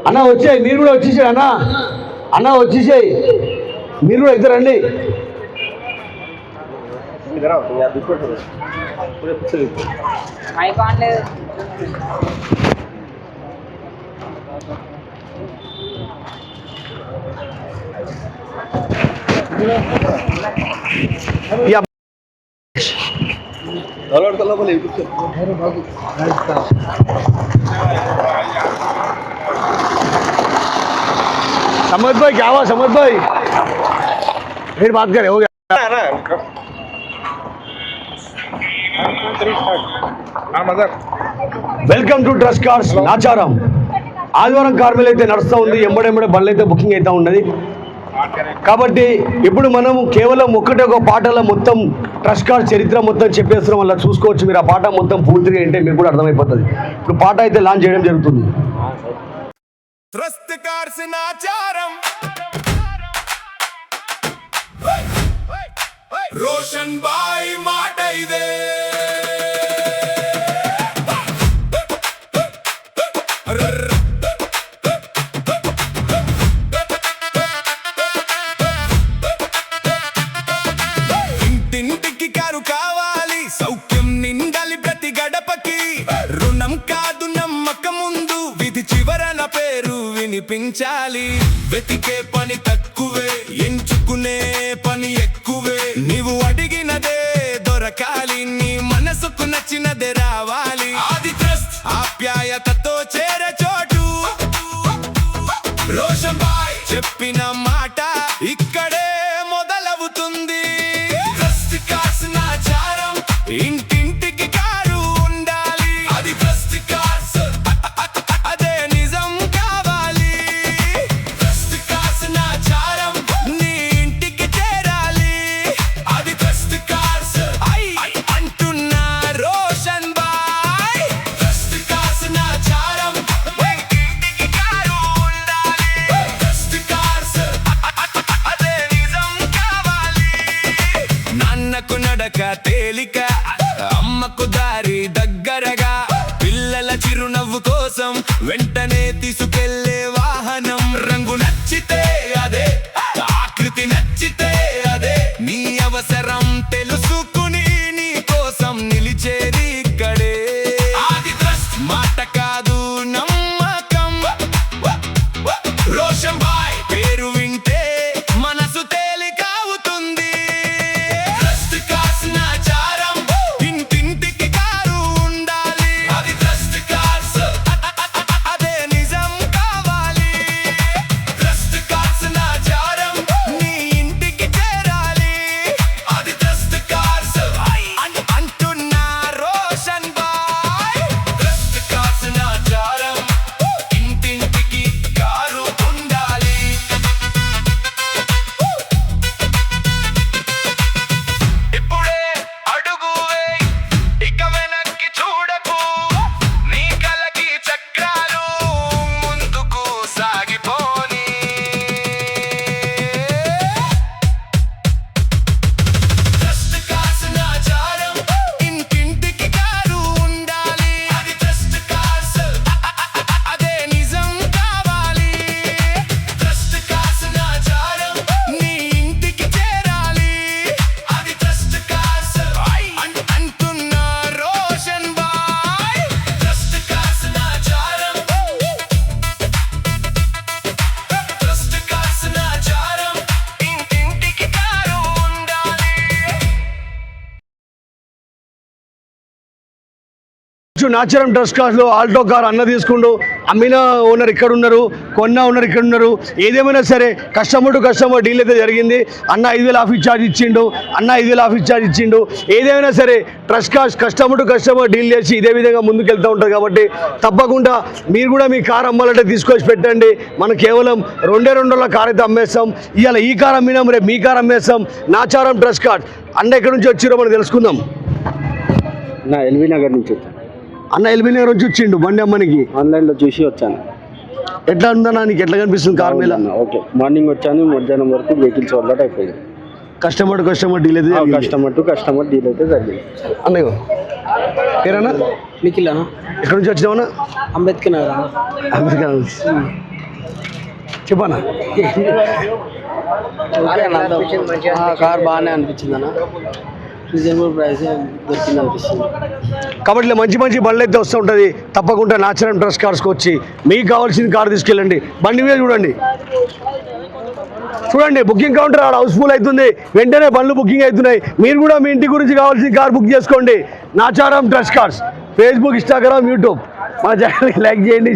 అన్న వచ్చాయి, మీరు కూడా వచ్చేసాయి. అన్న వచ్చేసాయి, మీరు కూడా ఇద్దరు రండి. समझ भाई क्या हुआ? समझ भाई फिर बात करें, हो गया। Welcome to trust Cars Nacharam. ఆదివారం కార్మికులు అయితే నడుస్తూ ఉంది, ఎంబడెంబడే బండ్లు అయితే బుకింగ్ అవుతూ ఉన్నది. కాబట్టి ఇప్పుడు మనం కేవలం ఒక పాటలో మొత్తం ట్రస్ట్ కార్స్ చరిత్ర మొత్తం చెప్పేస్తున్నాం. వల్ల చూసుకోవచ్చు మీరు. ఆ పాట మొత్తం పూర్తిగా ఏంటే మీకు కూడా అర్థమైపోతుంది. ఇప్పుడు పాట అయితే లాంచ్ చేయడం జరుగుతుంది. ట్రస్ట్ కార్స్ నాచారం, రోషన్ బాయ్ మాట ఇదే. ఇంటింటికి కారు కావాలి, సౌఖ్యం నిండాలి ప్రతి గడపకి. రుణం కాదు నమ్మకం ముందు, విధి చివరన పేరు వినిపించాలి. వెతికే పని తక్కువే, ఎంచుకునే పని ఎక్కువే. నీవు అడిగినదే దొరకాలి, నీ మనసుకు నచ్చినదే రావాలి. ఆది ట్రస్ట్ ఆప్యాయతతో చేరే చోటు. రోషన్ బాయ్ చెప్పిన మాట ఇక్కడే మొదలవుతుంది. ట్రస్ట్ కార్స్ నాచారం, ఇంటింటికి కారు ఉండాలి. అది ట్రస్ట్ కార్స్, అదే నిజం కావాలి. ట్రస్ట్ కార్స్ నాచారం, నీ ఇంటికి చేరాలి. అది ట్రస్ట్ కార్స్ అంటున్నా రోషన్ బాయ్. ట్రస్ట్ కార్స్ నాచారం, ఇంటింటికి కారు ఉండాలి. ట్రస్ట్ కార్స్, అదే నిజం కావాలి. నాన్నకు నడక తేలిక, అమ్మకు దారి దగ్గరగా. పిల్లల చిరునవ్వు కోసం వెంటనే తీసుకెళ్లే వాహనం. రంగు నచ్చితే అదే, ఆకృతి నచ్చితే అదే. నీ అవసరం తెలుసుకుని నీ కోసం నిలిచేది ఇక్కడే. ఆది ట్రస్ట్ మాట కాదు నమ్మకం. రోషన్ బాయ్ పేరు వింటే మనసు తేలికవుతుంది. ట్రస్ట్ కార్స్ నాచారం, ఇంటింటికి కారు ఉండాలి. అది ట్రస్ట్ కార్స్, అదే నిజం కావాలి. ట్రస్ట్ కార్స్ నాచారం, నీ ఇంటికి చేరాలి. అది ట్రస్ట్ కార్స్ అంటున్నా రోషన్ బాయ్. ట్రస్ట్ కార్స్ నాచారం, ఇంటింటికి కారు ఉండాలి. ఇప్పుడే అడుగు వేయ్, ఇక వెనక్కి చూడకు. నీ కలకి చక్రాలు ముందుకు సాగిపోని. ట్రస్ట్ కార్స్ నాచారం, ఇంటింటికి కారు ఉండాలి. అది ట్రస్ట్ కార్స్, అదే నిజం కావాలి. ట్రస్ట్ కార్స్ నాచారం, నీ ఇంటికి చేరాలి. అది ట్రస్ట్ కార్స్ అంటున్నా Roshan bhai. Trust Cars Nacharam, trust Cars Nacharam, ఇంటింటికి కారు ఉండాలి. నాచారం ట్రస్ట్ కార్స్లో ఆల్టో కార్ అన్న తీసుకుంటూ, అమ్మిన ఓనర్ ఇక్కడ ఉన్నారు, కొన్న ఓనర్ ఇక్కడ ఉన్నారు. ఏదేమైనా సరే కస్టమర్ టు కస్టమర్ డీల్ అయితే జరిగింది. అన్న 5,000 ఆఫీస్ ఛార్జ్ ఇచ్చిండు, అన్న 5,000 ఆఫీస్ ఛార్జ్ ఇచ్చిండు. ఏదేమైనా సరే trust cars customer to customer deal చేసి ఇదే విధంగా ముందుకు వెళ్తూ ఉంటుంది. కాబట్టి తప్పకుండా మీరు కూడా మీ కార్ అమ్మాలంటే తీసుకొచ్చి పెట్టండి. మనం కేవలం 2 కార్ అయితే అమ్మేస్తాం. ఇవాళ ఈ కార్ అమ్మినాం, రేపు మీ కార్ అమ్మేస్తాం. Nacharam trust cars. అన్న ఎక్కడి నుంచి వచ్చిరో మనం తెలుసుకుందాం. నా ఎల్బీ నగర్ నుంచి వచ్చాను. అన్న ఎల్బీ నగర్ నుంచి వచ్చిండు బండి అమ్మనికి. ఆన్లైన్లో చూసి వచ్చాను. ఎట్లా ఉందన్నా, నీకు ఎట్లా కనిపిస్తుంది కార్ మీద? ఓకే, మార్నింగ్ వచ్చాను, మధ్యాహ్నం వరకు వెహికల్స్ అలవాటు అయిపోయింది. కస్టమర్ డీల్ అయితే జరిగింది. కస్టమర్ టు కస్టమర్ డీల్ అయితే జరిగింది. అన్నయ్య పేరన్నా నిఖిల్ అన్న, ఎక్కడి నుంచి వచ్చినావన్నా? అంబేద్కర్ నగర్ అన్న. అమెరికా చెప్పన్నా. కార్ బాగానే అనిపించింది అన్న, రీజనబుల్ ప్రైస్ దొరికింది అనిపిస్తుంది. కాబట్టి ఇలా మంచి మంచి బండ్లు అయితే వస్తూ ఉంటుంది. తప్పకుండా నాచురల్ డ్రెస్ కార్స్కి వచ్చి మీకు కావాల్సిన కార్ తీసుకెళ్ళండి. బండి మీద చూడండి, బుకింగ్ కౌంటర్ ఆడ హౌస్ఫుల్ అవుతుంది. వెంటనే బండ్లు బుకింగ్ అవుతున్నాయి. మీరు కూడా మీ ఇంటి గురించి కావాల్సిన కార్ బుక్ చేసుకోండి. Nacharam dress cars, Facebook, Instagram, YouTube. మా ఛానల్కి లైక్ చేయండి.